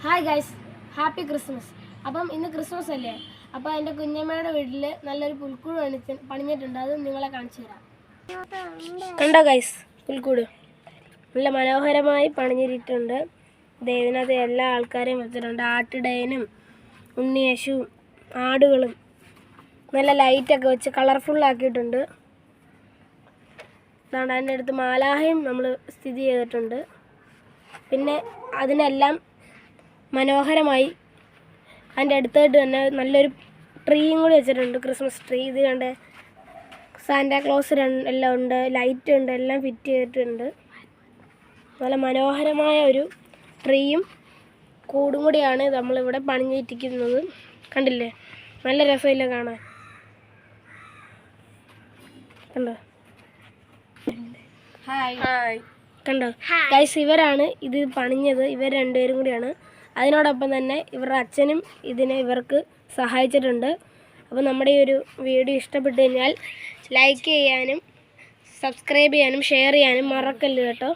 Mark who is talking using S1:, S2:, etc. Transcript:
S1: Hi guys, happy Christmas. അപ്പം ഇന്ന് Christmas അല്ലേ, അപ്പോൾ എൻ്റെ കുഞ്ഞമ്മയുടെ വീട്ടിൽ നല്ലൊരു പുൽക്കൂട് പണിഞ്ഞിട്ടുണ്ട്. അത് നിങ്ങളെ കാണിച്ചു തരാം. കണ്ടോ ഗൈസ്, പുൽക്കൂട് നല്ല മനോഹരമായി പണിഞ്ഞിട്ടുണ്ട്. ഇതിനകത്ത് എല്ലാ ആൾക്കാരെയും വെച്ചിട്ടുണ്ട്. ആട്ടിടയനും ഉണ്ണിയേശുവും ആടുകളും നല്ല ലൈറ്റൊക്കെ വെച്ച് കളർഫുള്ളാക്കിയിട്ടുണ്ട്. അതുകൊണ്ട് അതിൻ്റെ അടുത്ത് മാലാഹയും നമ്മൾ സ്ഥിതി ചെയ്തിട്ടുണ്ട്. പിന്നെ അതിനെല്ലാം മനോഹരമായി അതിൻ്റെ അടുത്തായിട്ട് തന്നെ നല്ലൊരു ട്രീയും കൂടി വെച്ചിട്ടുണ്ട്, ക്രിസ്മസ് ട്രീ. ഇത് കണ്ട് സാന്റാക്ലോസ് എല്ലാം ഉണ്ട്, ലൈറ്റ് ഉണ്ട്, എല്ലാം ഫിറ്റ് ചെയ്തിട്ടുണ്ട്. നല്ല മനോഹരമായ ഒരു ട്രീയും കൂടും കൂടിയാണ് നമ്മളിവിടെ പണിഞ്ഞിരിക്കുന്നത്. കണ്ടില്ലേ, നല്ല രസമില്ല കാണാൻ. കണ്ടോ കണ്ടോ ഗൈസ്, ഇവരാണ് ഇത് പണിഞ്ഞത്. ഇവർ രണ്ടുപേരും കൂടിയാണ്. അതിനോടൊപ്പം തന്നെ ഇവരുടെ അച്ഛനും ഇവർക്ക് സഹായിച്ചിട്ടുണ്ട്. അപ്പോൾ നമ്മുടെ ഈ ഒരു വീഡിയോ ഇഷ്ടപ്പെട്ടു കഴിഞ്ഞാൽ ലൈക്ക് ചെയ്യാനും സബ്സ്ക്രൈബ് ചെയ്യാനും ഷെയർ ചെയ്യാനും മറക്കല്ല് കേട്ടോ.